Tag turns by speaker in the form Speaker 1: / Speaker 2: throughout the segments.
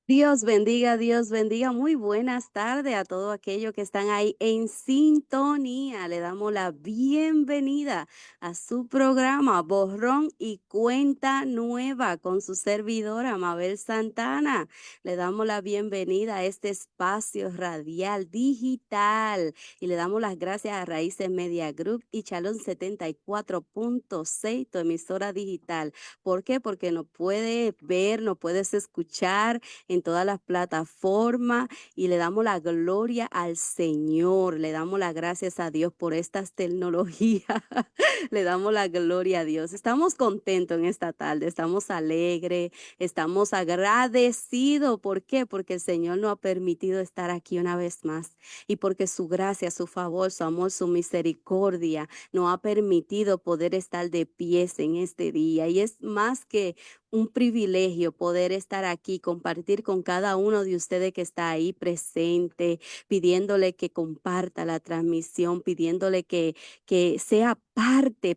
Speaker 1: Dios bendiga. Muy buenas tardes a todos aquellos que están ahí en sintonía. Le damos la bienvenida a su programa Borrón y Cuenta Nueva con su servidora Mabel Santana. Le damos la bienvenida a este espacio radial digital y le damos las gracias a Raíces Media Group y Chalón 74.6, tu emisora digital. ¿Por qué? Porque nos puedes ver, nos puedes escuchar en todas las plataformas y le damos la gloria al Señor, le damos las gracias a Dios por estas tecnologías, le damos la gloria a Dios. Estamos contentos en esta tarde, estamos alegres, estamos agradecidos. ¿Por qué? Porque el Señor nos ha permitido estar aquí una vez más y porque su gracia, su favor, su amor, su misericordia nos ha permitido poder estar de pies en este día. Y es más que un privilegio poder estar aquí, compartir con cada uno de ustedes que está ahí presente, pidiéndole que comparta la transmisión, pidiéndole que sea parte,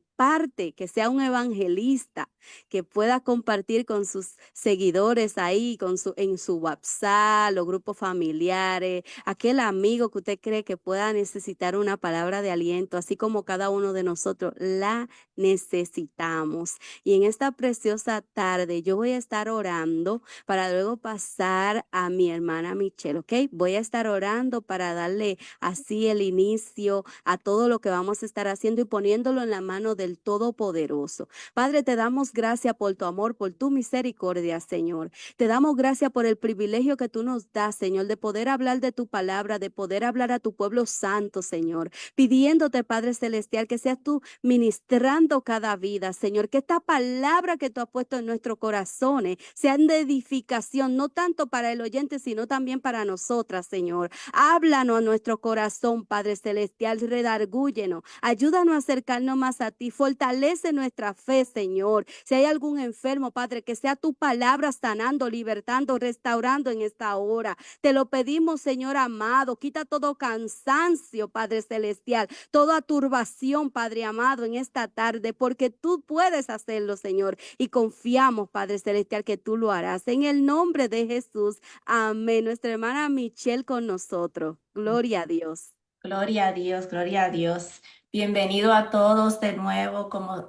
Speaker 1: que sea un evangelista, que pueda compartir con sus seguidores ahí, en su WhatsApp, los grupos familiares, aquel amigo que usted cree que pueda necesitar una palabra de aliento, así como cada uno de nosotros la necesitamos. Y en esta preciosa tarde yo voy a estar orando para luego pasar a mi hermana Michelle, ¿ok? Voy a estar orando para darle así el inicio a todo lo que vamos a estar haciendo y poniéndolo en la mano del Todopoderoso. Padre, te damos gracias por tu amor, por tu misericordia, Señor. Te damos gracias por el privilegio que tú nos das, Señor, de poder hablar de tu palabra, de poder hablar a tu pueblo santo, Señor, pidiéndote, Padre Celestial, que seas tú ministrando cada vida, Señor, que esta palabra que tú has puesto en nuestros corazones sean de edificación, no tanto para el oyente, sino también para nosotras, Señor. Háblanos a nuestro corazón, Padre Celestial, redargúyenos, ayúdanos a acercarnos más a ti, fortalece nuestra fe, Señor. Si hay algún enfermo, Padre, que sea tu palabra sanando, libertando, restaurando en esta hora. Te lo pedimos, Señor amado, quita todo cansancio, Padre Celestial, toda turbación, Padre amado, en esta tarde, porque tú puedes hacerlo, Señor, y confiamos, Padre Celestial, que tú lo harás. En el nombre de Jesús, amén. Nuestra hermana Michelle con nosotros. Gloria a Dios.
Speaker 2: Gloria a Dios, gloria a Dios. Bienvenido a todos de nuevo. Como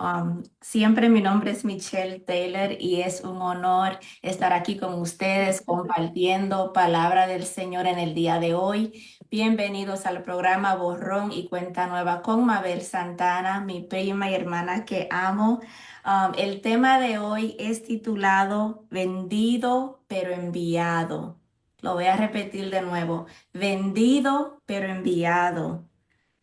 Speaker 2: siempre, mi nombre es Michelle Taylor y es un honor estar aquí con ustedes compartiendo palabra del Señor en el día de hoy. Bienvenidos al programa Borrón y Cuenta Nueva con Mabel Santana, mi prima y hermana que amo. El tema de hoy es titulado Vendido pero enviado. Lo voy a repetir de nuevo. Vendido pero enviado.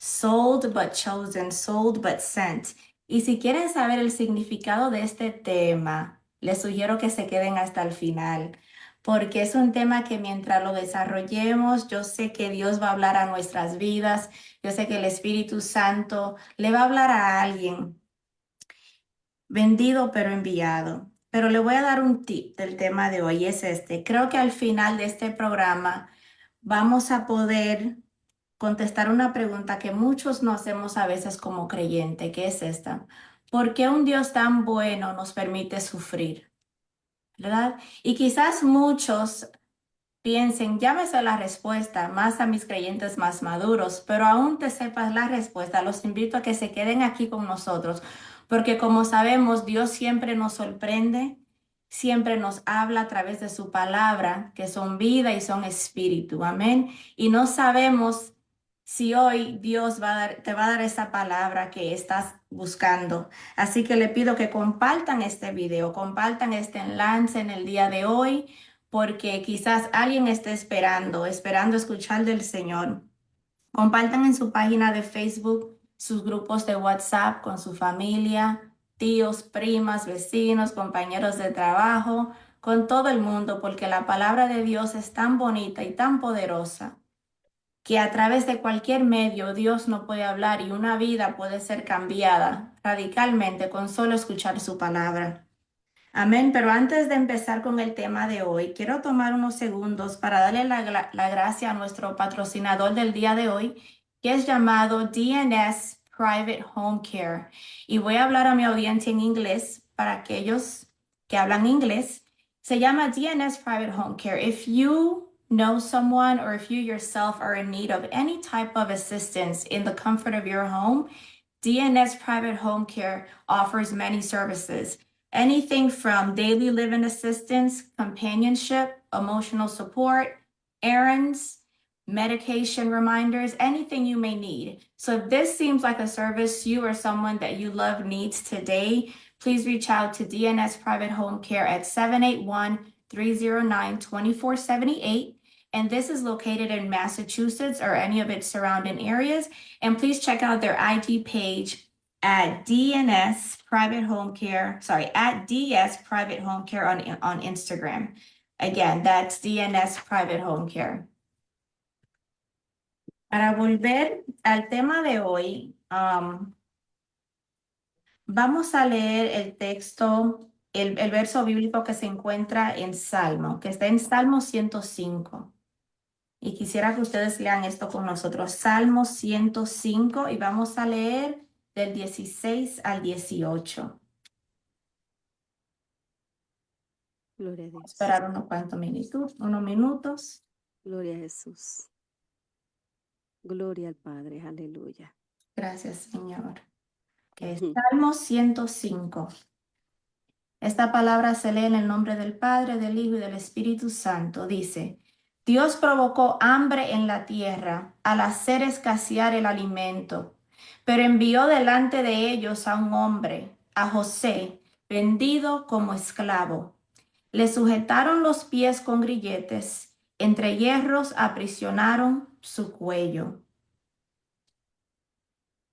Speaker 2: Sold but chosen, sold but sent. Y si quieren saber el significado de este tema, les sugiero que se queden hasta el final, porque es un tema que mientras lo desarrollemos, yo sé que Dios va a hablar a nuestras vidas, yo sé que el Espíritu Santo le va a hablar a alguien. Vendido pero enviado. Pero le voy a dar un tip del tema de hoy, es este. Creo que al final de este programa vamos a poder contestar una pregunta que muchos nos hacemos a veces como creyente, que es esta. ¿Por qué un Dios tan bueno nos permite sufrir? ¿Verdad? Y quizás muchos piensen, ya me sé la respuesta, más a mis creyentes más maduros, pero aún te sepas la respuesta, los invito a que se queden aquí con nosotros, porque como sabemos, Dios siempre nos sorprende, siempre nos habla a través de su palabra, que son vida y son espíritu, amén. Y no sabemos si hoy Dios te va a dar esa palabra que estás buscando. Así que le pido que compartan este video, compartan este enlace en el día de hoy porque quizás alguien esté esperando escuchar del Señor. Compartan en su página de Facebook, sus grupos de WhatsApp con su familia, tíos, primas, vecinos, compañeros de trabajo, con todo el mundo, porque la palabra de Dios es tan bonita y tan poderosa que a través de cualquier medio Dios no puede hablar y una vida puede ser cambiada radicalmente con solo escuchar su palabra. Amén, pero antes de empezar con el tema de hoy, quiero tomar unos segundos para darle la gracia a nuestro patrocinador del día de hoy, que es llamado DNS Private Home Care. Y voy a hablar a mi audiencia en inglés para aquellos que hablan inglés. Se llama DNS Private Home Care. If you know someone or if you yourself are in need of any type of assistance in the comfort of your home, DNS Private Home Care offers many services. Anything from daily living assistance, companionship, emotional support, errands, medication reminders, anything you may need. So if this seems like a service you or someone that you love needs today, please reach out to DNS Private Home Care at 781-309-2478. And this is located in Massachusetts or any of its surrounding areas. And please check out their IG page at DNS Private Home Care, at DS Private Home Care on Instagram. Again, that's DNS Private Home Care. Para volver al tema de hoy, vamos a leer el texto, el verso bíblico que se encuentra en Salmo, que está en Salmo 105. Y quisiera que ustedes lean esto con nosotros, Salmo 105, y vamos a leer del 16 al 18.
Speaker 1: Gloria a
Speaker 2: Vamos a
Speaker 1: Dios.
Speaker 2: esperar unos minutos.
Speaker 1: Gloria a Jesús. Gloria al Padre. Aleluya.
Speaker 2: Gracias, Señor.
Speaker 1: Ujú.
Speaker 2: Salmo 105. Esta palabra se lee en el nombre del Padre, del Hijo y del Espíritu Santo. Dice, Dios provocó hambre en la tierra al hacer escasear el alimento, pero envió delante de ellos a un hombre, a José, vendido como esclavo. Le sujetaron los pies con grilletes, entre hierros aprisionaron su cuello.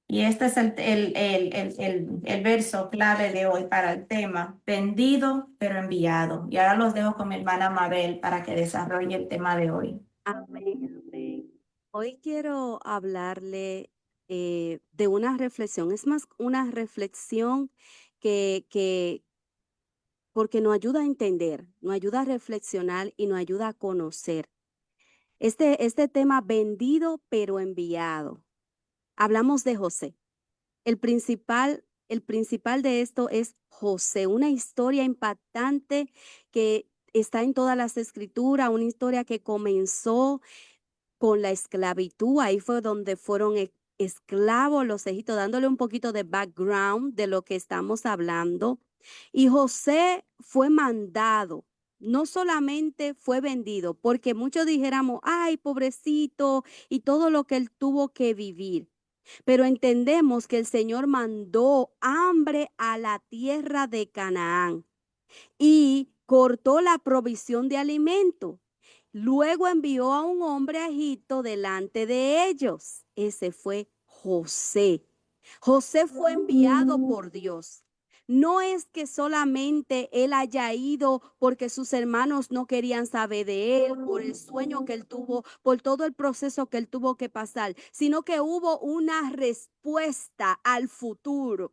Speaker 2: Y este es el verso clave de hoy para el tema, vendido pero enviado. Y ahora los dejo con mi hermana Mabel para que desarrolle el tema de hoy.
Speaker 1: Amén, amén. Hoy quiero hablarle de una reflexión. Es más una reflexión que porque nos ayuda a entender, nos ayuda a reflexionar y nos ayuda a conocer. Este tema vendido pero enviado. Hablamos de José. El principal de esto es José, una historia impactante que está en todas las escrituras, una historia que comenzó con la esclavitud. Ahí fue donde fueron esclavos los egipcios, dándole un poquito de background de lo que estamos hablando. Y José fue mandado. No solamente fue vendido, porque muchos dijéramos, ay, pobrecito, y todo lo que él tuvo que vivir. Pero entendemos que el Señor mandó hambre a la tierra de Canaán y cortó la provisión de alimento. Luego envió a un hombre a Egipto delante de ellos. Ese fue José. José fue enviado por Dios. No es que solamente él haya ido porque sus hermanos no querían saber de él, por el sueño que él tuvo, por todo el proceso que él tuvo que pasar, sino que hubo una respuesta al futuro.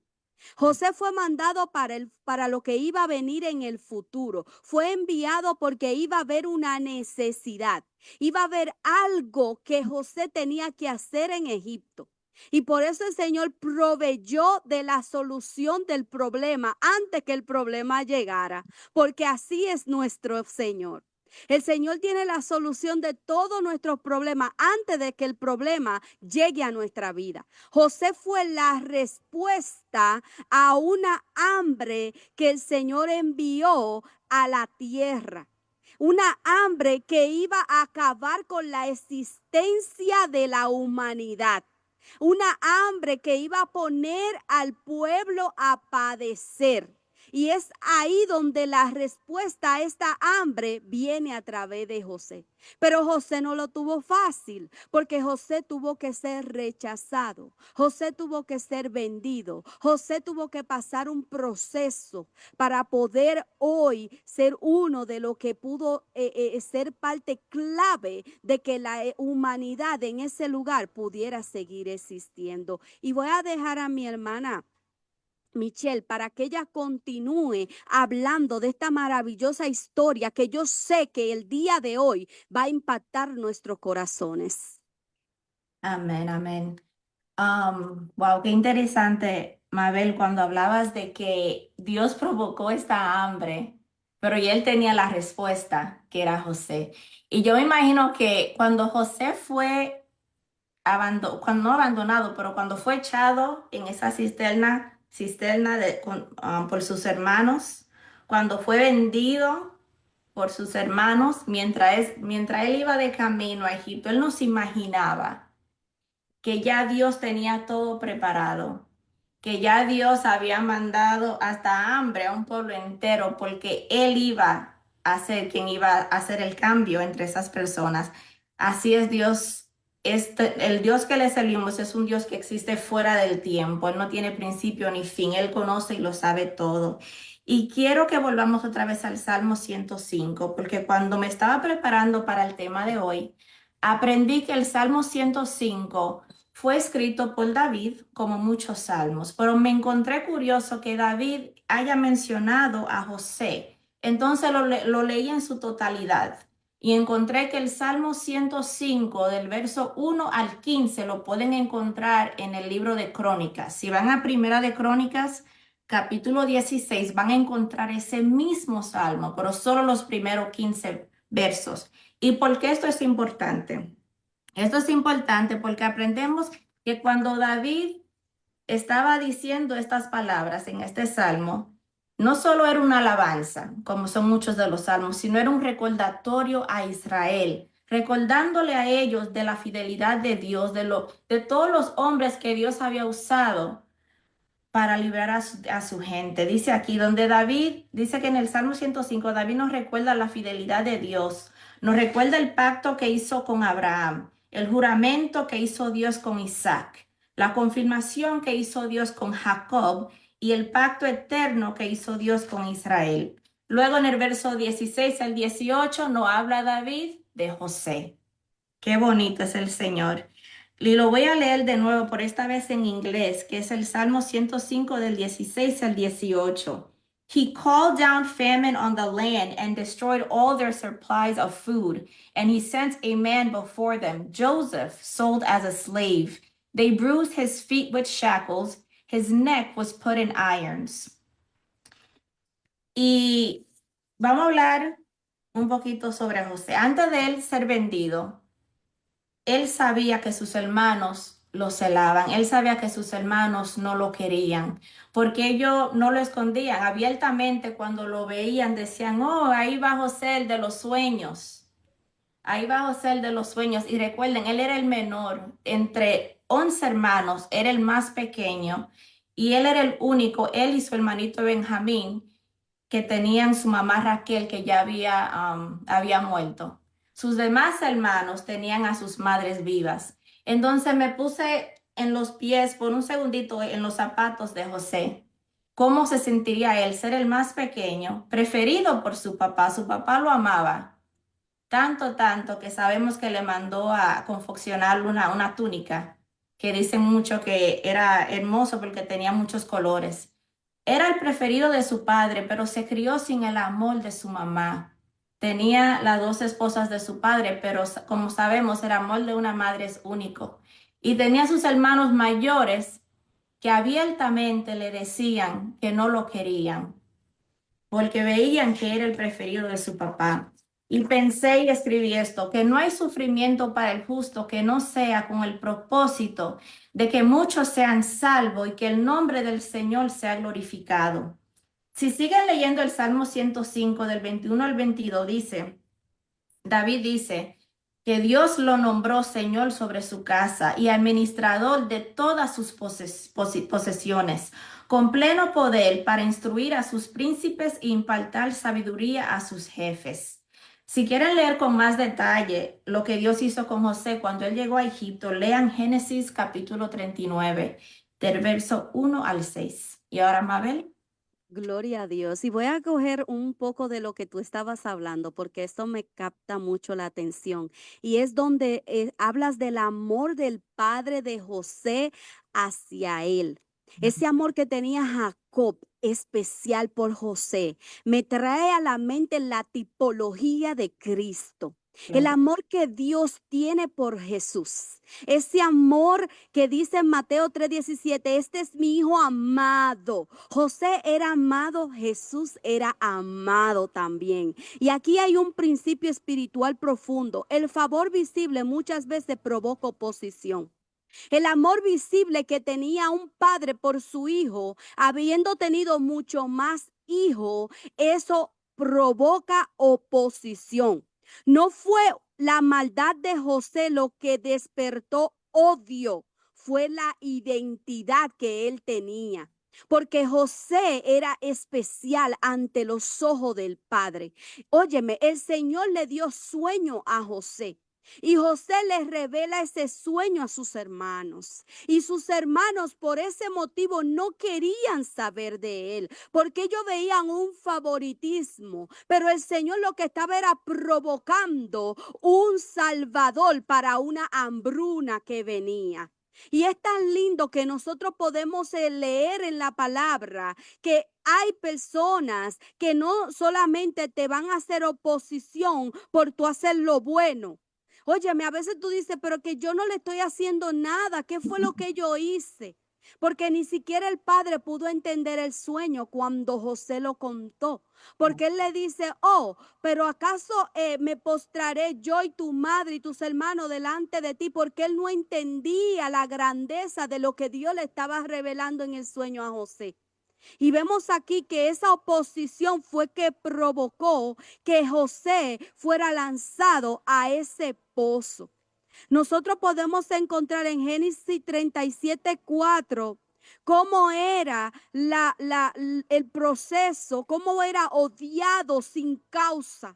Speaker 1: José fue mandado para lo que iba a venir en el futuro. Fue enviado porque iba a haber una necesidad. Iba a haber algo que José tenía que hacer en Egipto. Y por eso el Señor proveyó de la solución del problema antes que el problema llegara, porque así es nuestro Señor. El Señor tiene la solución de todos nuestros problemas antes de que el problema llegue a nuestra vida. José fue la respuesta a una hambre que el Señor envió a la tierra. Una hambre que iba a acabar con la existencia de la humanidad. Una hambre que iba a poner al pueblo a padecer. Y es ahí donde la respuesta a esta hambre viene a través de José. Pero José no lo tuvo fácil, porque José tuvo que ser rechazado, José tuvo que ser vendido, José tuvo que pasar un proceso para poder hoy ser uno de lo que pudo ser parte clave de que la humanidad en ese lugar pudiera seguir existiendo. Y voy a dejar a mi hermana Michelle, para que ella continúe hablando de esta maravillosa historia que yo sé que el día de hoy va a impactar nuestros corazones.
Speaker 2: Amén, amén. Wow, qué interesante, Mabel, cuando hablabas de que Dios provocó esta hambre pero ya él tenía la respuesta, que era José. Y yo me imagino que cuando José fue cuando no abandonado, pero cuando fue echado en esa cisterna por sus hermanos, cuando fue vendido por sus hermanos, mientras él iba de camino a Egipto, él no se imaginaba que ya Dios tenía todo preparado, que ya Dios había mandado hasta hambre a un pueblo entero, porque Él iba a ser quien iba a hacer el cambio entre esas personas. Así es Dios. El Dios que le servimos es un Dios que existe fuera del tiempo. Él no tiene principio ni fin. Él conoce y lo sabe todo. Y quiero que volvamos otra vez al Salmo 105, porque cuando me estaba preparando para el tema de hoy, aprendí que el Salmo 105 fue escrito por David, como muchos salmos, pero me encontré curioso que David haya mencionado a José. Entonces lo leí en su totalidad y encontré que el Salmo 105 del verso 1 al 15 lo pueden encontrar en el libro de Crónicas. Si van a Primera de Crónicas, capítulo 16, van a encontrar ese mismo salmo, pero solo los primeros 15 versos. ¿Y por qué esto es importante? Esto es importante porque aprendemos que cuando David estaba diciendo estas palabras en este salmo, no solo era una alabanza, como son muchos de los salmos, sino era un recordatorio a Israel, recordándole a ellos de la fidelidad de Dios, de todos los hombres que Dios había usado para librar a su gente. Dice aquí, donde David, dice que en el Salmo 105, David nos recuerda la fidelidad de Dios, nos recuerda el pacto que hizo con Abraham, el juramento que hizo Dios con Isaac, la confirmación que hizo Dios con Jacob y el pacto eterno que hizo Dios con Israel. Luego en el verso 16 al 18 nos habla David de José. Qué bonito es el Señor. Y lo voy a leer de nuevo, por esta vez en inglés, que es el Salmo 105 del 16 al 18. He called down famine on the land and destroyed all their supplies of food. And he sent a man before them, Joseph, sold as a slave. They bruised his feet with shackles. His neck was put in irons. Y vamos a hablar un poquito sobre José. Antes de él ser vendido, él sabía que sus hermanos lo celaban, él sabía que sus hermanos no lo querían, porque ellos no lo escondían abiertamente cuando lo veían, decían, oh, ahí va José el de los sueños, ahí va José el de los sueños. Y recuerden, él era el menor, entre 11 hermanos, era el más pequeño, y él era el único, él y su hermanito Benjamín, que tenían su mamá Raquel, que ya había muerto. Sus demás hermanos tenían a sus madres vivas. Entonces me puse en los pies por un segundito en los zapatos de José. ¿Cómo se sentiría él ser el más pequeño, preferido por su papá? Su papá lo amaba tanto, tanto que sabemos que le mandó a confeccionar una túnica que dicen mucho que era hermoso porque tenía muchos colores. Era el preferido de su padre, pero se crió sin el amor de su mamá. Tenía las dos esposas de su padre, pero como sabemos, el amor de una madre es único. Y tenía sus hermanos mayores que abiertamente le decían que no lo querían, porque veían que era el preferido de su papá. Y pensé y escribí esto, que no hay sufrimiento para el justo que no sea con el propósito de que muchos sean salvos y que el nombre del Señor sea glorificado. Si siguen leyendo el Salmo 105 del 21 al 22, David dice que Dios lo nombró Señor sobre su casa y administrador de todas sus posesiones, con pleno poder para instruir a sus príncipes e impartir sabiduría a sus jefes. Si quieren leer con más detalle lo que Dios hizo con José cuando él llegó a Egipto, lean Génesis capítulo 39, del verso 1 al 6. Y ahora, Mabel.
Speaker 1: Gloria a Dios. Y voy a coger un poco de lo que tú estabas hablando, porque esto me capta mucho la atención. Y es donde hablas del amor del padre de José hacia él. Ese amor que tenía Jacob especial por José me trae a la mente la tipología de Cristo. El
Speaker 2: Gloria.
Speaker 1: amor que Dios tiene por Jesús. Ese amor que dice en Mateo 3:17, este es mi hijo amado. José era amado, Jesús era amado también. Y aquí hay un principio espiritual profundo. El favor visible muchas veces provoca oposición. El amor visible que tenía un padre por su hijo, habiendo tenido mucho más hijos, eso provoca oposición. No fue la maldad de José lo que despertó odio, fue la identidad que él tenía. Porque José era especial ante los ojos del Padre. Óyeme, el Señor le dio sueño a José. Y José les revela ese sueño a sus hermanos. Y sus hermanos por ese motivo no querían saber de él, porque ellos veían un favoritismo. Pero el Señor lo que estaba era provocando un salvador para una hambruna que venía. Y es tan lindo que nosotros podemos leer en la palabra que hay personas que no solamente te van a hacer oposición por tu hacer lo bueno. Óyeme, a veces tú dices, pero que yo no le estoy haciendo nada. ¿Qué fue lo que yo hice? Porque ni siquiera el padre pudo entender el sueño cuando José lo contó. Porque él le dice, oh, pero ¿acaso me postraré yo y tu madre y tus hermanos delante de ti? Porque él no entendía la grandeza de lo que Dios le estaba revelando en el sueño a José. Y vemos aquí que esa oposición fue que provocó que José fuera lanzado a ese pozo. Nosotros podemos encontrar en Génesis 37:4 cómo era el proceso, cómo era odiado sin causa,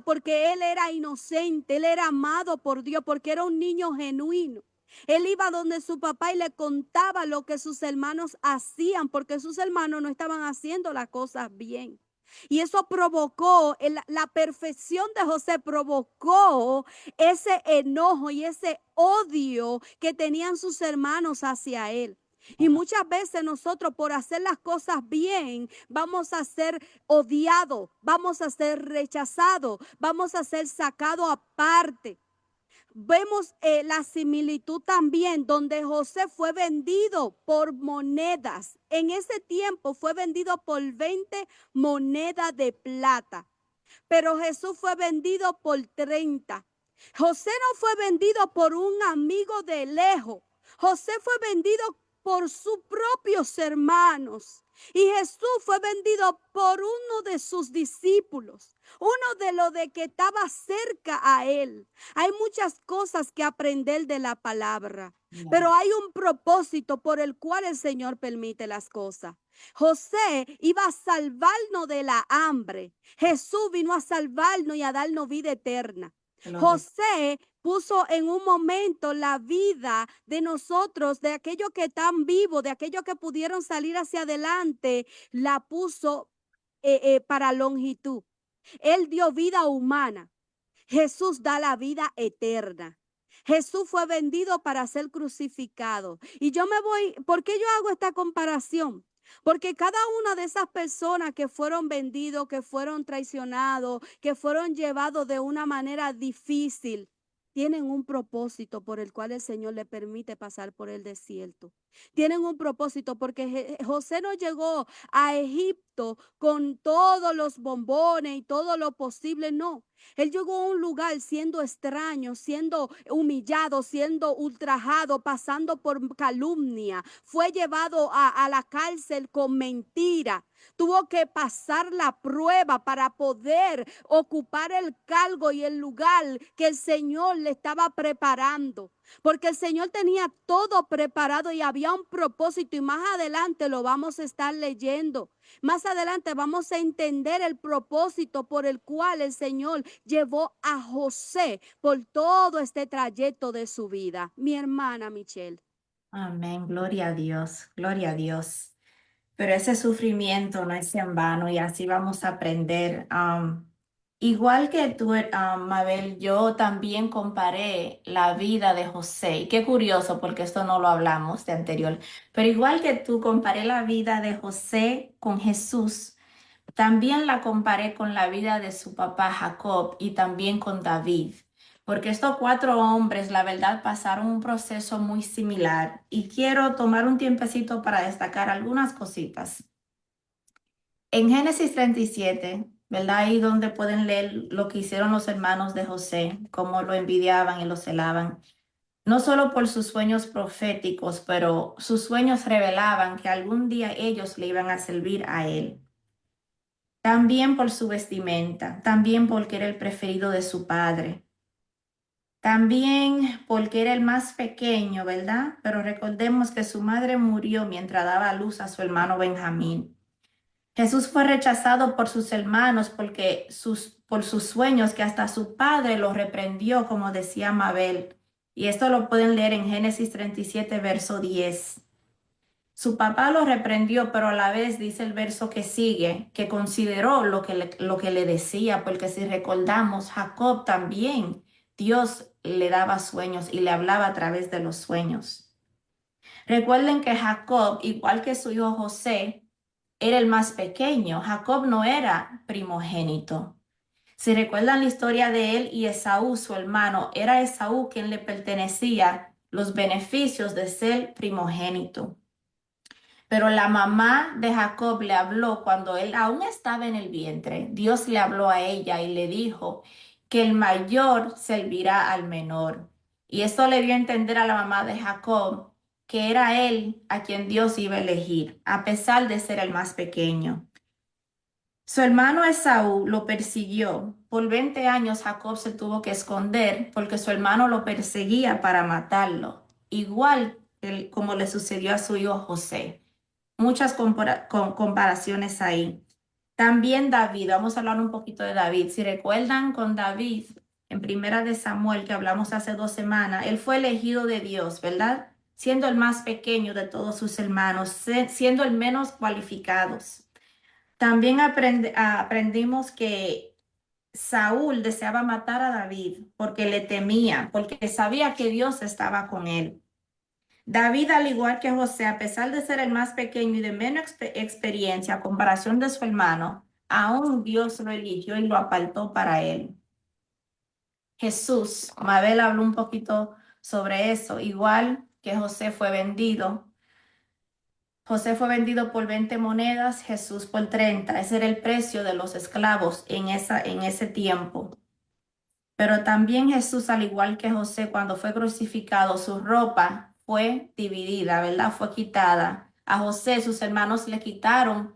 Speaker 1: porque él era inocente, él era amado por Dios, porque era un niño genuino. Él iba donde su papá y le contaba lo que sus hermanos hacían, porque sus hermanos no estaban haciendo las cosas bien. Y eso provocó, la perfección de José provocó ese enojo y ese odio que tenían sus hermanos hacia él. Y muchas veces nosotros por hacer las cosas bien vamos a ser odiados, vamos a ser rechazados, vamos a ser sacados aparte. Vemos la similitud también donde José fue vendido por monedas. En ese tiempo fue vendido por 20 monedas de plata, pero Jesús fue vendido por 30. José no fue vendido por un amigo de lejos. José fue vendido por sus propios hermanos. Y Jesús fue vendido por uno de sus discípulos, uno de los de que estaba cerca a él. Hay muchas cosas que aprender de la palabra, pero hay un propósito por el cual el Señor permite las cosas. José iba a salvarnos de la hambre. Jesús vino a salvarnos y a darnos vida eterna.
Speaker 2: Gloria.
Speaker 1: José puso en un momento la vida de nosotros, de aquellos que están vivos, de aquellos que pudieron salir hacia adelante, la puso para longitud. Él dio vida humana. Jesús da la vida eterna. Jesús fue vendido para ser crucificado. Y yo me voy, ¿por qué yo hago esta comparación? Porque cada una de esas personas que fueron vendidos, que fueron traicionados, que fueron llevados de una manera difícil, tienen un propósito por el cual el Señor le permite pasar por el desierto. Tienen un propósito porque José no llegó a Egipto con todos los bombones y todo lo posible, no. Él llegó a un lugar siendo extraño, siendo humillado, siendo ultrajado, pasando por calumnia. Fue llevado a la cárcel con mentira. Tuvo que pasar la prueba para poder ocupar el cargo y el lugar que el Señor le estaba preparando. Porque el Señor tenía todo preparado y había un propósito y más adelante lo vamos a estar leyendo. Más adelante vamos a entender el propósito por el cual el Señor llevó a José por todo este trayecto de su vida. Mi hermana Michelle.
Speaker 2: Amén, gloria a Dios, gloria a Dios. Pero ese sufrimiento no es en vano y así vamos a aprender. Igual que tú, Mabel, yo también comparé la vida de José. Y qué curioso, porque esto no lo hablamos de anterior, pero igual que tú, comparé la vida de José con Jesús. También la comparé con la vida de su papá Jacob y también con David, porque estos cuatro hombres, la verdad, pasaron un proceso muy similar y quiero tomar un tiempecito para destacar algunas cositas. En Génesis 37, ¿verdad? Ahí donde pueden leer lo que hicieron los hermanos de José, cómo lo envidiaban y lo celaban. No solo por sus sueños proféticos, pero sus sueños revelaban que algún día ellos le iban a servir a él. También por su vestimenta, también porque era el preferido de su padre, también porque era el más pequeño, ¿verdad? Pero recordemos que su madre murió mientras daba a luz a su hermano Benjamín. Jesús fue rechazado por sus hermanos por sus sueños, que hasta su padre lo reprendió, como decía Mabel. Y esto lo pueden leer en Génesis 37, verso 10. Su papá lo reprendió, pero a la vez dice el verso que sigue, que consideró lo que le decía, porque si recordamos, Jacob también, Dios le daba sueños y le hablaba a través de los sueños. Recuerden que Jacob, igual que su hijo José, era el más pequeño. Jacob no era primogénito. Si recuerdan la historia de él y Esaú, su hermano, era Esaú quien le pertenecía los beneficios de ser primogénito. Pero la mamá de Jacob le habló cuando él aún estaba en el vientre. Dios le habló a ella y le dijo que el mayor servirá al menor. Y esto le dio a entender a la mamá de Jacob que era él a quien Dios iba a elegir, a pesar de ser el más pequeño. Su hermano Esaú lo persiguió. Por 20 años Jacob se tuvo que esconder porque su hermano lo perseguía para matarlo, igual como le sucedió a su hijo José. Muchas comparaciones ahí. También David, vamos a hablar un poquito de David. Si recuerdan con David, en Primera de Samuel, que hablamos hace 2 semanas, él fue elegido de Dios, ¿verdad? Siendo el más pequeño de todos sus hermanos, siendo el menos cualificados. También aprendimos que Saúl deseaba matar a David porque le temía, porque sabía que Dios estaba con él. David, al igual que José, a pesar de ser el más pequeño y de menos experiencia a comparación de su hermano, aún Dios lo eligió y lo apartó para él. Jesús, Mabel habló un poquito sobre eso, igual que José fue vendido por 20 monedas, Jesús por 30. Ese era el precio de los esclavos en ese tiempo. Pero también Jesús, al igual que José, cuando fue crucificado, su ropa fue dividida, ¿verdad? Fue quitada. A José, sus hermanos le quitaron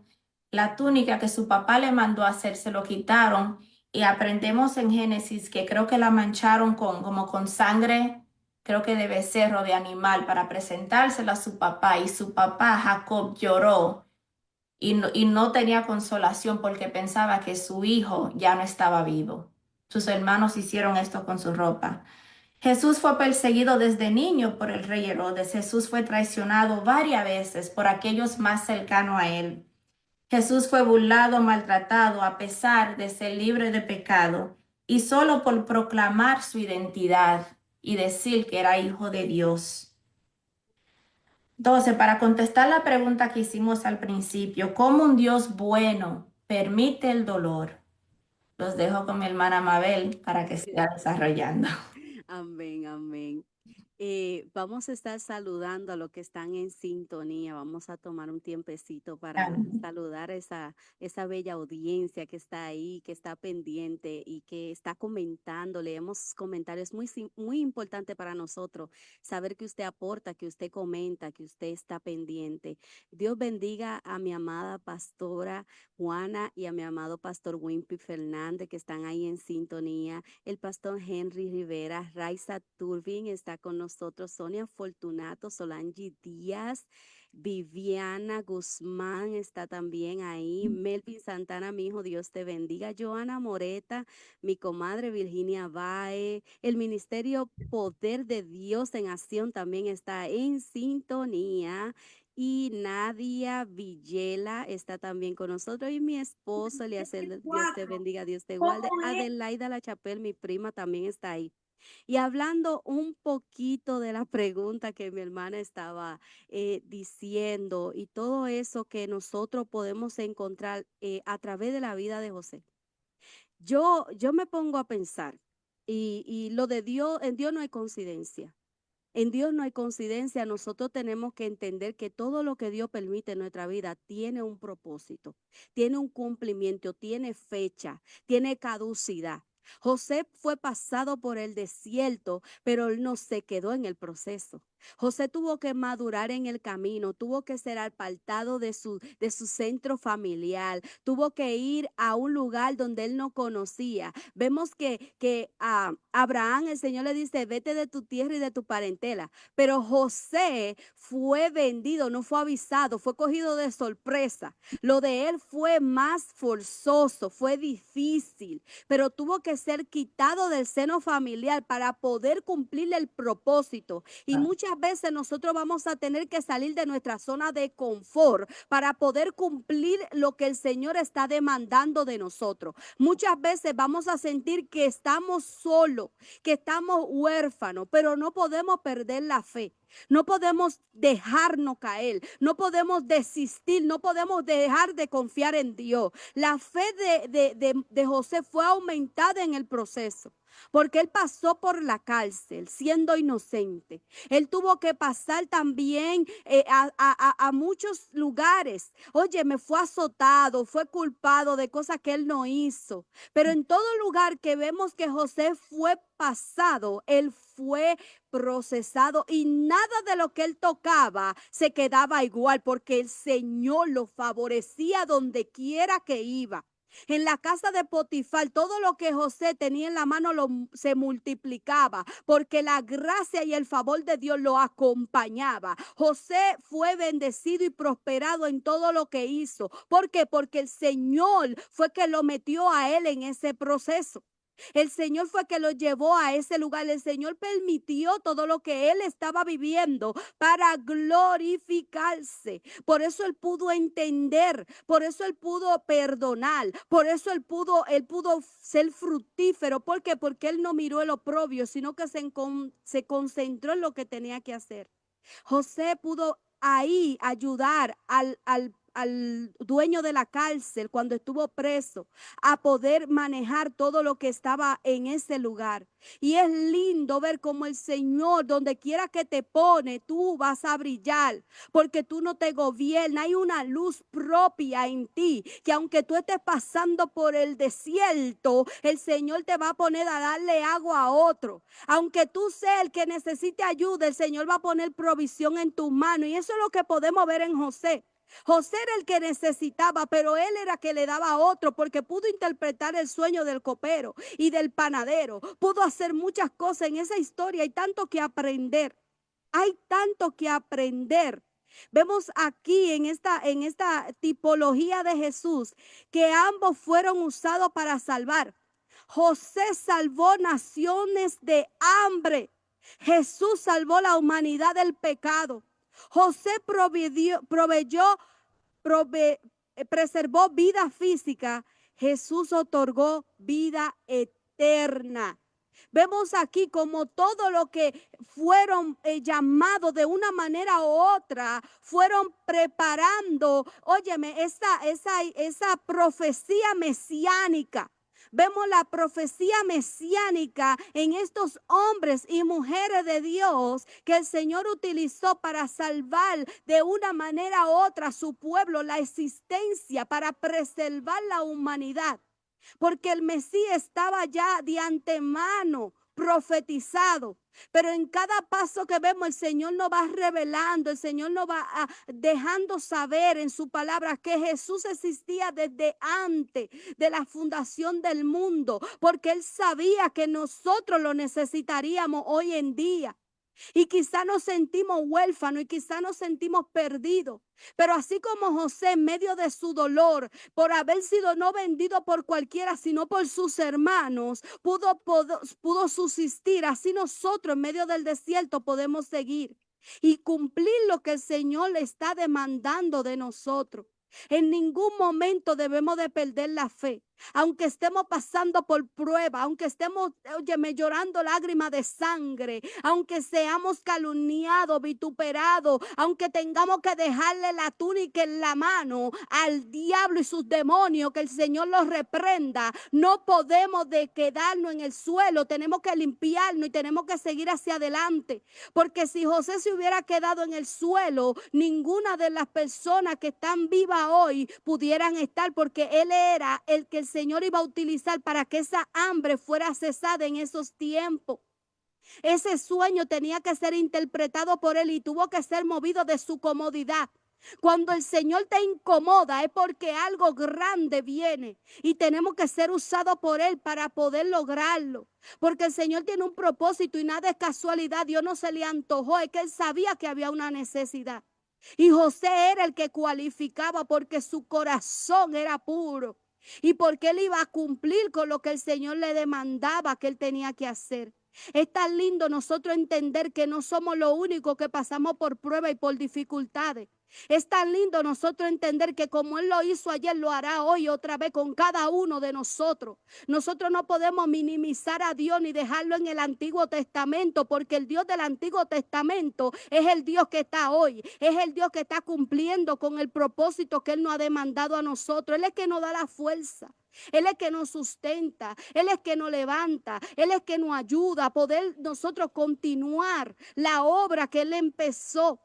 Speaker 2: la túnica que su papá le mandó a hacer, se lo quitaron. Y aprendemos en Génesis que creo que la mancharon como con sangre, creo que de becerro, de animal, para presentársela a su papá. Y su papá, Jacob, lloró y no tenía consolación porque pensaba que su hijo ya no estaba vivo. Sus hermanos hicieron esto con su ropa. Jesús fue perseguido desde niño por el rey Herodes. Jesús fue traicionado varias veces por aquellos más cercanos a él. Jesús fue burlado, maltratado, a pesar de ser libre de pecado, y solo por proclamar su identidad y decir que era hijo de Dios. Entonces, para contestar la pregunta que hicimos al principio, ¿cómo un Dios bueno permite el dolor? Los dejo con mi hermana Mabel para que siga desarrollando.
Speaker 1: Amén, amén. Vamos a estar saludando a los que están en sintonía. Vamos a tomar un tiempecito para
Speaker 2: Amén.
Speaker 1: saludar a esa bella audiencia que está ahí, que está pendiente y que está comentando. Leemos comentarios muy importante para nosotros. Saber que usted aporta, que usted comenta, que usted está pendiente. Dios bendiga a mi amada pastora Juana y a mi amado pastor Wimpy Fernández que están ahí en sintonía. El pastor Henry Rivera, Raiza Turbin está con nosotros, Sonia Fortunato, Solange Díaz, Viviana Guzmán está también ahí, Melvin Santana, mi hijo, Dios te bendiga, Joana Moreta, mi comadre Virginia Bae, el Ministerio Poder de Dios en Acción también está en sintonía. Y Nadia Villela está también con nosotros y mi esposo Eliezer, Dios te bendiga, Dios te guarde. Adelaida La Chapelle, mi prima, también está ahí. Y hablando un poquito de la pregunta que mi hermana estaba diciendo y todo eso que nosotros podemos encontrar a través de la vida de José, yo me pongo a pensar y lo de Dios, en Dios no hay coincidencia. En Dios no hay coincidencia, nosotros tenemos que entender que todo lo que Dios permite en nuestra vida tiene un propósito, tiene un cumplimiento, tiene fecha, tiene caducidad. José fue pasado por el desierto, pero él no se quedó en el proceso. José tuvo que madurar en el camino, tuvo que ser apartado de su centro familiar, tuvo que ir a un lugar donde él no conocía. Vemos que a Abraham el Señor le dice, vete de tu tierra y de tu parentela. Pero José fue vendido, no fue avisado, fue cogido de sorpresa. Lo de él fue más forzoso, fue difícil, pero tuvo que ser quitado del seno familiar para poder cumplir el propósito. Y
Speaker 2: Ah,
Speaker 1: muchas veces nosotros vamos a tener que salir de nuestra zona de confort para poder cumplir lo que el Señor está demandando de nosotros. Muchas veces vamos a sentir que estamos solos, que estamos huérfanos, pero no podemos perder la fe. No podemos dejarnos caer, no podemos desistir, no podemos dejar de confiar en Dios. La fe de José fue aumentada en el proceso. Porque él pasó por la cárcel siendo inocente. Él tuvo que pasar también a muchos lugares. Oye, me fue azotado, fue culpado de cosas que él no hizo. Pero en todo lugar que vemos que José fue pasado, él fue procesado y nada de lo que él tocaba se quedaba igual porque el Señor lo favorecía donde quiera que iba. En la casa de Potifar, todo lo que José tenía en la mano se multiplicaba porque la gracia y el favor de Dios lo acompañaba. José fue bendecido y prosperado en todo lo que hizo. ¿Por qué? Porque el Señor fue que lo metió a él en ese proceso. El Señor fue que lo llevó a ese lugar. El Señor permitió todo lo que él estaba viviendo para glorificarse. Por eso él pudo entender, por eso él pudo perdonar, por eso él pudo ser fructífero. ¿Por qué? Porque él no miró el oprobio, sino que se concentró en lo que tenía que hacer. José pudo ahí ayudar al dueño de la cárcel cuando estuvo preso a poder manejar todo lo que estaba en ese lugar. Y es lindo ver cómo el Señor, donde quiera que te pone, tú vas a brillar, porque tú no te gobiernas. Hay una luz propia en ti, que aunque tú estés pasando por el desierto, el Señor te va a poner a darle agua a otro. Aunque tú seas el que necesite ayuda, el Señor va a poner provisión en tu mano. Y eso es lo que podemos ver en José. José era el que necesitaba, pero él era que le daba a otro porque pudo interpretar el sueño del copero y del panadero. Pudo hacer muchas cosas en esa historia. Hay tanto que aprender. Hay tanto que aprender. Vemos aquí en esta tipología de Jesús que ambos fueron usados para salvar. José salvó naciones de hambre. Jesús salvó la humanidad del pecado. José preservó vida física. Jesús otorgó vida eterna. Vemos aquí como todo lo que fueron llamados de una manera u otra, fueron preparando, óyeme, esa profecía mesiánica. Vemos la profecía mesiánica en estos hombres y mujeres de Dios que el Señor utilizó para salvar de una manera u otra a su pueblo, la existencia, para preservar la humanidad. Porque el Mesías estaba ya de antemano profetizado. Pero en cada paso que vemos, el Señor nos va revelando, el Señor nos va dejando saber en su palabra que Jesús existía desde antes de la fundación del mundo, porque Él sabía que nosotros lo necesitaríamos hoy en día. Y quizá nos sentimos huérfanos y quizá nos sentimos perdidos. Pero así como José en medio de su dolor, por haber sido no vendido por cualquiera, sino por sus hermanos, pudo subsistir. Así nosotros en medio del desierto podemos seguir y cumplir lo que el Señor le está demandando de nosotros. En ningún momento debemos de perder la fe. aunque estemos pasando por prueba, aunque estemos, óyeme, llorando lágrimas de sangre, aunque seamos calumniados, vituperados, aunque tengamos que dejarle la túnica en la mano al diablo y sus demonios, que el Señor los reprenda, no podemos de quedarnos en el suelo, tenemos que limpiarnos y tenemos que seguir hacia adelante, porque si José se hubiera quedado en el suelo, ninguna de las personas que están vivas hoy pudieran estar, porque él era el que el Señor iba a utilizar para que esa hambre fuera cesada en esos tiempos. Ese sueño tenía que ser interpretado por él y tuvo que ser movido de su comodidad. Cuando el Señor te incomoda es porque algo grande viene y tenemos que ser usados por Él para poder lograrlo. Porque el Señor tiene un propósito y nada es casualidad. Dios no se le antojó, es que Él sabía que había una necesidad. Y José era el que cualificaba porque su corazón era puro y porque él iba a cumplir con lo que el Señor le demandaba que él tenía que hacer. Es tan lindo nosotros entender que no somos los únicos que pasamos por pruebas y por dificultades. Es tan lindo nosotros entender que como Él lo hizo ayer, lo hará hoy otra vez con cada uno de nosotros. Nosotros no podemos minimizar a Dios ni dejarlo en el Antiguo Testamento, porque el Dios del Antiguo Testamento es el Dios que está hoy, es el Dios que está cumpliendo con el propósito que Él nos ha demandado a nosotros. Él es que nos da la fuerza. Él es que nos sustenta, Él es que nos levanta, Él es que nos ayuda a poder nosotros continuar la obra que Él empezó.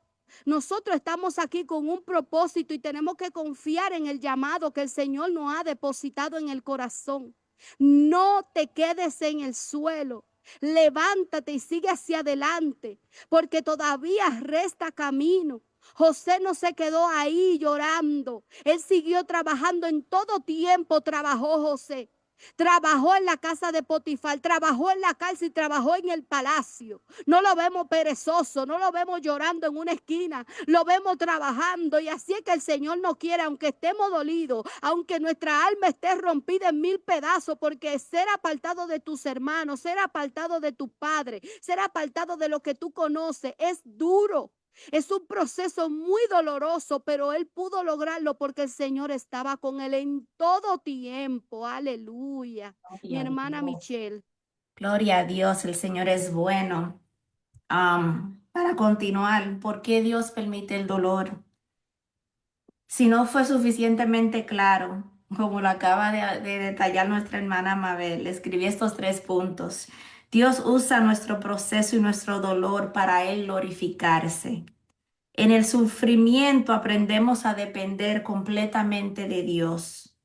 Speaker 1: Nosotros estamos aquí con un propósito y tenemos que confiar en el llamado que el Señor nos ha depositado en el corazón. No te quedes en el suelo. Levántate y sigue hacia adelante, porque todavía resta camino. José no se quedó ahí llorando. Él siguió trabajando en todo tiempo. Trabajó José. Trabajó en la casa de Potifar, trabajó en la cárcel y trabajó en el palacio. No lo vemos perezoso, no lo vemos llorando en una esquina, lo vemos trabajando. Y así es que el Señor nos quiere, aunque estemos dolidos, aunque nuestra alma esté rompida en mil pedazos, porque ser apartado de tus hermanos, ser apartado de tu padre, ser apartado de lo que tú conoces es duro. Es un proceso muy doloroso, pero él pudo lograrlo porque el Señor estaba con él en todo tiempo. Aleluya. Mi
Speaker 2: Gloria a
Speaker 1: hermana
Speaker 2: Dios.
Speaker 1: Michelle.
Speaker 2: Gloria a Dios, el Señor es bueno. Para continuar, ¿por qué Dios permite el dolor? Si no fue suficientemente claro, como lo acaba de detallar nuestra hermana Mabel, escribí estos 3 puntos. Dios usa nuestro proceso y nuestro dolor para Él glorificarse. En el sufrimiento aprendemos a depender completamente de Dios.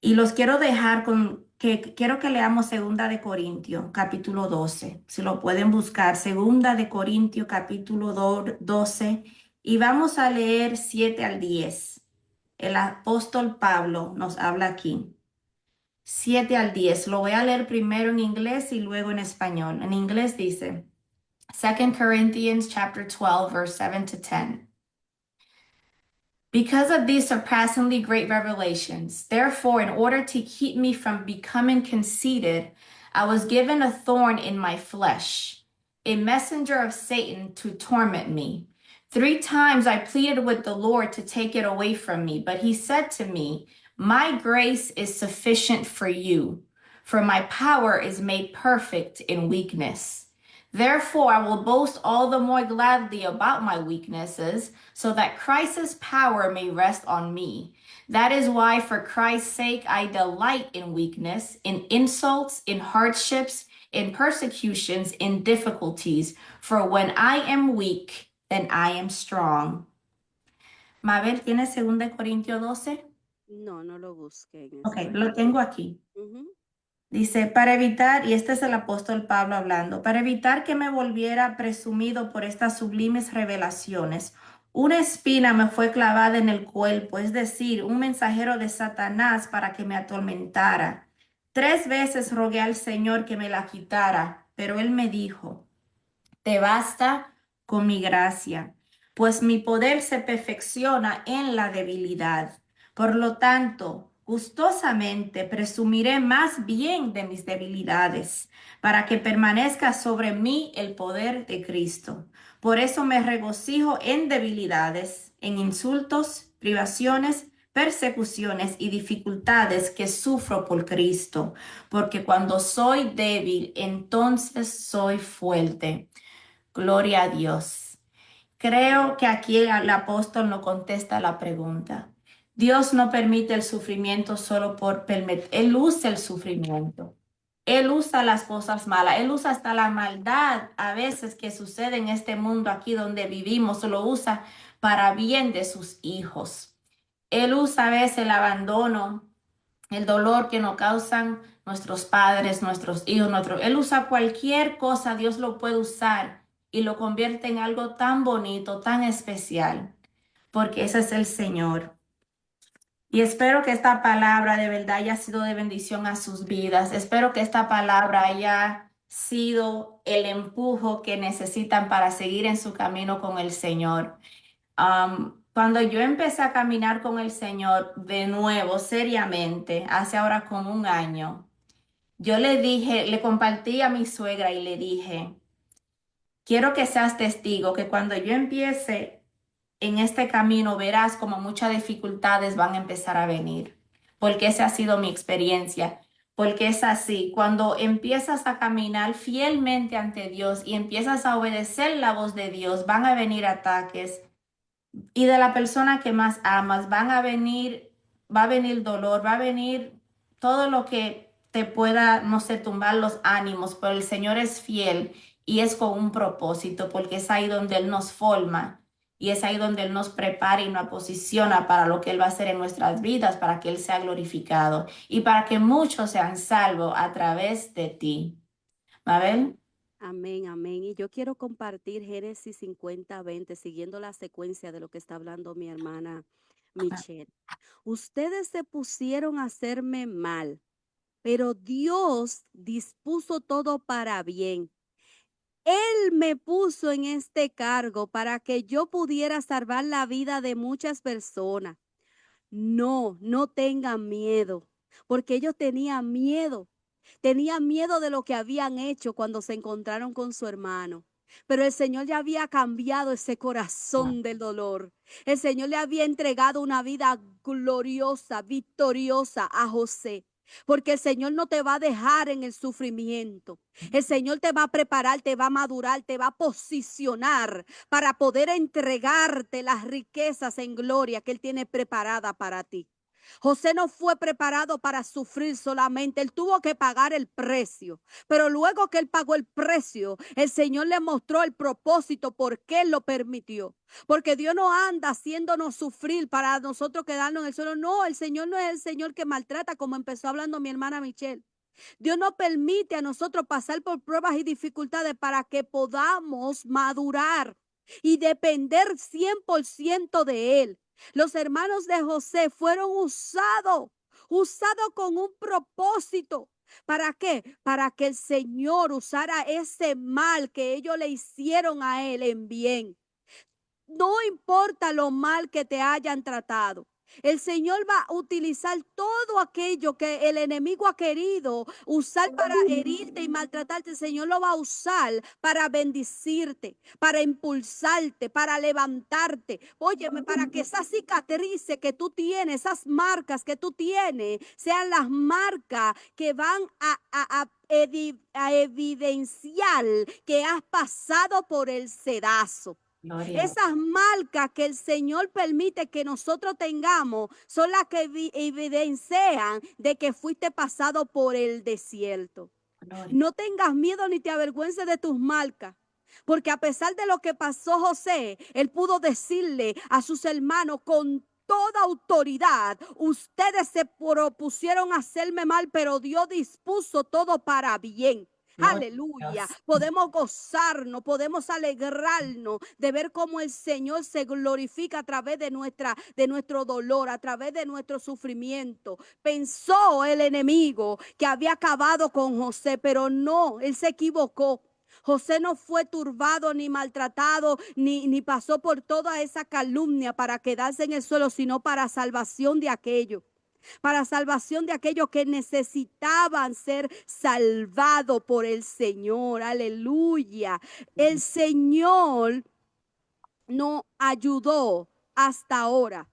Speaker 2: Y los quiero dejar con que quiero que leamos Segunda de Corintios, capítulo 12. Si lo pueden buscar, Segunda de Corintios, capítulo 12, y vamos a leer 7 al 10. El apóstol Pablo nos habla aquí. 7 al 10. Lo voy a leer primero en inglés y luego en español. En inglés dice, Second Corinthians chapter 12, verse 7 to 10. Because of these surpassingly great revelations, therefore, in order to keep me from becoming conceited, I was given a thorn in my flesh, a messenger of Satan to torment me. 3 times I pleaded with the Lord to take it away from me, but he said to me, My grace is sufficient for you, for my power is made perfect in weakness. Therefore, I will boast all the more gladly about my weaknesses, so that Christ's power may rest on me. That is why, for Christ's sake, I delight in weakness, in insults, in hardships, in persecutions, in difficulties. For when I am weak, then I am strong. Mabel, ¿tienes 2 Corintios 12?
Speaker 1: No, no lo busqué en
Speaker 2: Ok,
Speaker 1: ese
Speaker 2: lo
Speaker 1: momento.
Speaker 2: tengo aquí. Dice, para evitar, y este es el apóstol Pablo hablando, para evitar que me volviera presumido por estas sublimes revelaciones, una espina me fue clavada en el cuerpo, es decir, un mensajero de Satanás para que me atormentara. 3 veces rogué al Señor que me la quitara, pero él me dijo, te basta con mi gracia, pues mi poder se perfecciona en la debilidad. Por lo tanto, gustosamente presumiré más bien de mis debilidades, para que permanezca sobre mí el poder de Cristo. Por eso me regocijo en debilidades, en insultos, privaciones, persecuciones y dificultades que sufro por Cristo, porque cuando soy débil, entonces soy fuerte. Gloria a Dios. Creo que aquí el apóstol no contesta la pregunta. Dios no permite el sufrimiento solo por permitir. Él usa el sufrimiento. Él usa las cosas malas. Él usa hasta la maldad a veces que sucede en este mundo aquí donde vivimos. Lo usa para bien de sus hijos. Él usa a veces el abandono, el dolor que nos causan nuestros padres, nuestros hijos, Él usa cualquier cosa, Dios lo puede usar y lo convierte en algo tan bonito, tan especial, porque ese es el Señor. Y espero que esta palabra de verdad haya sido de bendición a sus vidas. Espero que esta palabra haya sido el empujo que necesitan para seguir en su camino con el Señor. Cuando yo empecé a caminar con el Señor de nuevo, seriamente, hace ahora como un año, yo le dije, le compartí a mi suegra y le dije, quiero que seas testigo que cuando yo empiece en este camino, verás como muchas dificultades van a empezar a venir, porque esa ha sido mi experiencia. Porque es así, cuando empiezas a caminar fielmente ante Dios y empiezas a obedecer la voz de Dios, van a venir ataques, y de la persona que más amas va a venir dolor, va a venir todo lo que te pueda, no sé, tumbar los ánimos, pero el Señor es fiel y es con un propósito, porque es ahí donde Él nos forma y es ahí donde Él nos prepara y nos posiciona para lo que Él va a hacer en nuestras vidas, para que Él sea glorificado y para que muchos sean salvos a través de ti. Mabel.
Speaker 1: Amén, amén. Y yo quiero compartir Génesis 50:20, siguiendo la secuencia de lo que está hablando mi hermana Michelle. Ustedes se pusieron a hacerme mal, pero Dios dispuso todo para bien. Él me puso en este cargo para que yo pudiera salvar la vida de muchas personas. No, no tengan miedo, porque ellos tenían miedo. Tenían miedo de lo que habían hecho cuando se encontraron con su hermano. Pero el Señor ya había cambiado ese corazón del dolor. El Señor le había entregado una vida gloriosa, victoriosa a José. Porque el Señor no te va a dejar en el sufrimiento. El Señor te va a preparar, te va a madurar, te va a posicionar para poder entregarte las riquezas en gloria que Él tiene preparada para ti. José no fue preparado para sufrir solamente, él tuvo que pagar el precio. Pero luego que él pagó el precio, el Señor le mostró el propósito por qué él lo permitió. Porque Dios no anda haciéndonos sufrir para nosotros quedarnos en el suelo. No, el Señor no es el Señor que maltrata, como empezó hablando mi hermana Michelle. Dios nos permite a nosotros pasar por pruebas y dificultades para que podamos madurar y depender 100% de Él. Los hermanos de José fueron usados con un propósito. ¿Para qué? Para que el Señor usara ese mal que ellos le hicieron a Él en bien. No importa lo mal que te hayan tratado. El Señor va a utilizar todo aquello que el enemigo ha querido usar para herirte y maltratarte. El Señor lo va a usar para bendecirte, para impulsarte, para levantarte. Óyeme, para que esas cicatrices que tú tienes, esas marcas que tú tienes, sean las marcas que van a evidenciar que has pasado por el sedazo.
Speaker 2: Gloria.
Speaker 1: Esas marcas que el Señor permite que nosotros tengamos son las que evidencian de que fuiste pasado por el desierto.
Speaker 2: Gloria.
Speaker 1: No tengas miedo ni te avergüences de tus marcas. Porque a pesar de lo que pasó José, él pudo decirle a sus hermanos con toda autoridad, ustedes se propusieron hacerme mal, pero Dios dispuso todo para bien.
Speaker 2: Gloria a
Speaker 1: Aleluya.
Speaker 2: Dios.
Speaker 1: Podemos gozarnos, podemos alegrarnos de ver cómo el Señor se glorifica a través de nuestro dolor, a través de nuestro sufrimiento. Pensó el enemigo que había acabado con José, pero no, él se equivocó. José no fue turbado ni maltratado, ni pasó por toda esa calumnia para quedarse en el suelo, sino para salvación de aquellos. Para salvación de aquellos que necesitaban ser salvados por el Señor. Aleluya. El Señor nos ayudó hasta ahora.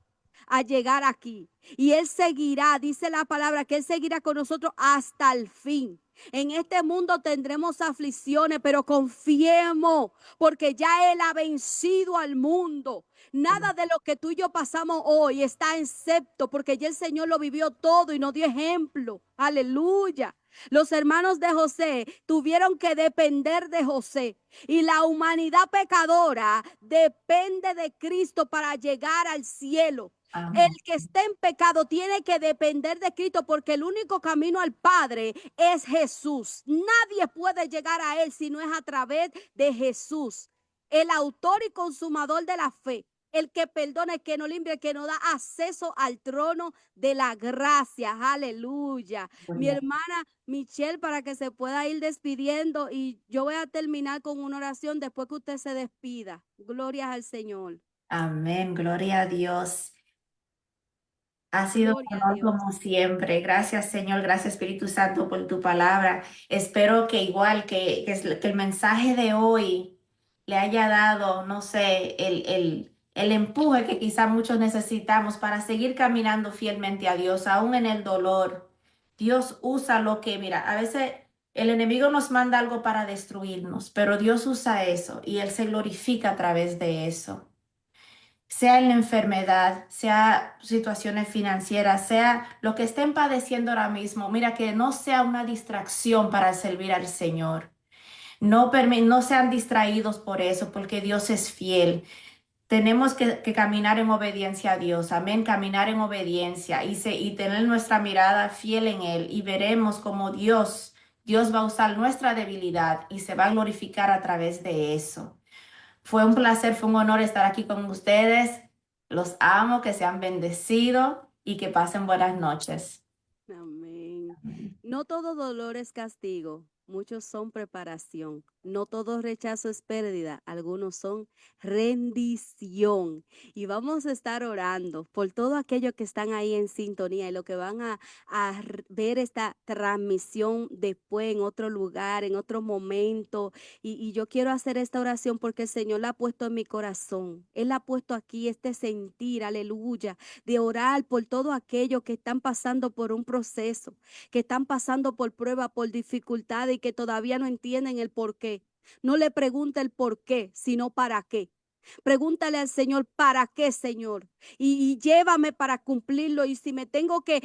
Speaker 1: a llegar aquí. Y Él seguirá, dice la palabra, que Él seguirá con nosotros hasta el fin. En este mundo tendremos aflicciones, pero confiemos, porque ya Él ha vencido al mundo. Nada de lo que tú y yo pasamos hoy está excepto, porque ya el Señor lo vivió todo y nos dio ejemplo. Aleluya. Los hermanos de José tuvieron que depender de José, y la humanidad pecadora depende de Cristo para llegar al cielo. El
Speaker 2: Amén.
Speaker 1: que esté en pecado tiene que depender de Cristo, porque el único camino al Padre es Jesús. Nadie puede llegar a Él si no es a través de Jesús, el autor y consumador de la fe, el que perdona, el que no limpia, el que nos da acceso al trono de la gracia. Aleluya. Mi
Speaker 2: Gloria.
Speaker 1: hermana Michelle, para que se pueda ir despidiendo, y yo voy a terminar con una oración después que usted se despida. Gloria al Señor.
Speaker 2: Amén, gloria a Dios. Ha sido un
Speaker 1: Gloria a
Speaker 2: honor
Speaker 1: Dios.
Speaker 2: como siempre. Gracias, Señor. Gracias, Espíritu Santo, por tu palabra. Espero que igual que el mensaje de hoy le haya dado, no sé, el empuje que quizá muchos necesitamos para seguir caminando fielmente a Dios, aún en el dolor. Dios usa lo que, mira, a veces el enemigo nos manda algo para destruirnos, pero Dios usa eso y Él se glorifica a través de eso, sea en la enfermedad, sea situaciones financieras, sea lo que estén padeciendo ahora mismo. Mira, que no sea una distracción para servir al Señor. No sean distraídos por eso, porque Dios es fiel. Tenemos que caminar en obediencia a Dios, amén, caminar en obediencia y tener nuestra mirada fiel en Él, y veremos cómo Dios va a usar nuestra debilidad y se va a glorificar a través de eso. Fue un placer, fue un honor estar aquí con ustedes. Los amo, que sean bendecidos y que pasen buenas noches.
Speaker 1: Amén. No todo dolor es castigo, muchos son preparación. No todo rechazo es pérdida, algunos son rendición. Y vamos a estar orando por todo aquellos que están ahí en sintonía y lo que van ver esta transmisión después en otro lugar, en otro momento. Y yo quiero hacer esta oración porque el Señor la ha puesto en mi corazón. Él ha puesto aquí este sentir, aleluya, de orar por todo aquello que están pasando por un proceso, que están pasando por prueba, por dificultades y que todavía no entienden el por qué. No le pregunte el por qué, sino para qué. Pregúntale al Señor, ¿para qué, Señor? Y llévame para cumplirlo. Y si me tengo que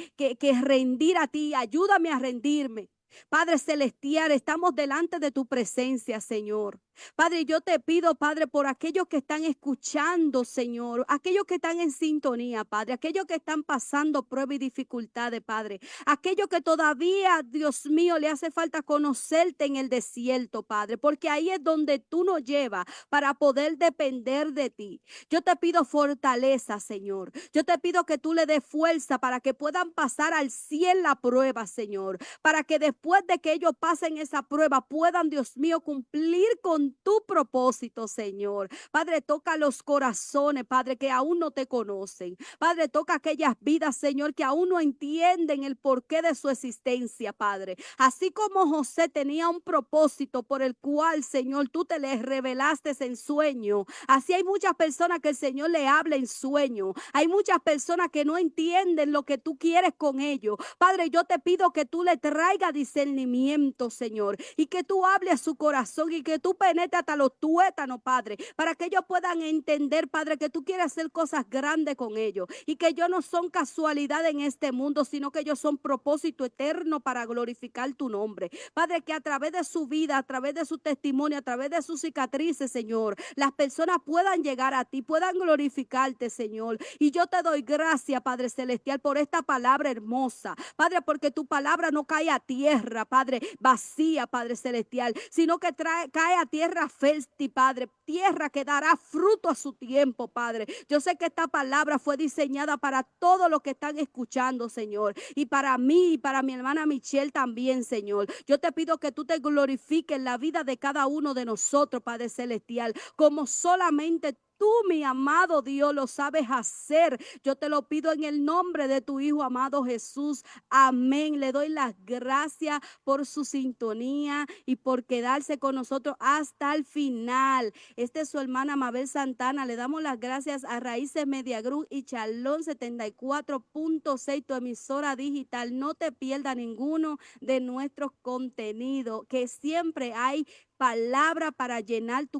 Speaker 1: rendir a ti, ayúdame a rendirme. Padre celestial, estamos delante de tu presencia, Señor. Padre, yo te pido, Padre, por aquellos que están escuchando, Señor, aquellos que están en sintonía, Padre, aquellos que están pasando pruebas y dificultades, Padre, aquellos que todavía, Dios mío, le hace falta conocerte en el desierto, Padre, porque ahí es donde tú nos llevas para poder depender de ti. Yo te pido fortaleza, Señor. Yo te pido que tú le des fuerza para que puedan pasar al 100 la prueba, Señor, para que después de que ellos pasen esa prueba puedan, Dios mío, cumplir con tu propósito, Señor. Padre, toca los corazones, Padre, que aún no te conocen. Padre, toca aquellas vidas, Señor, que aún no entienden el porqué de su existencia, Padre. Así como José tenía un propósito por el cual, Señor, tú te les revelaste en sueño. Así hay muchas personas que el Señor le habla en sueño. Hay muchas personas que no entienden lo que tú quieres con ellos. Padre, yo te pido que tú le traigas discernimiento, Señor, y que tú hables a su corazón y que tú penetres hasta los tuétanos, Padre, para que ellos puedan entender, Padre, que tú quieres hacer cosas grandes con ellos y que ellos no son casualidad en este mundo, sino que ellos son propósito eterno para glorificar tu nombre. Padre, que a través de su vida, a través de su testimonio, a través de sus cicatrices, Señor, las personas puedan llegar a ti, puedan glorificarte, Señor. Y yo te doy gracias, Padre Celestial, por esta palabra hermosa, Padre, porque tu palabra no cae a tierra, Padre, vacía, Padre Celestial, sino que cae a tierra fértil, Padre, tierra que dará fruto a su tiempo, Padre. Yo sé que esta palabra fue diseñada para todos los que están escuchando, Señor, y para mí y para mi hermana Michelle también, Señor. Yo te pido que tú te glorifiques en la vida de cada uno de nosotros, Padre Celestial, como solamente tú, mi amado Dios, lo sabes hacer. Yo te lo pido en el nombre de tu Hijo amado Jesús. Amén. Le doy las gracias por su sintonía y por quedarse con nosotros hasta el final. Esta es su hermana Mabel Santana. Le damos las gracias a Raíces Media Group y Chalón 74.6, tu emisora digital. No te pierdas ninguno de nuestros contenidos, que siempre hay palabra para llenar tu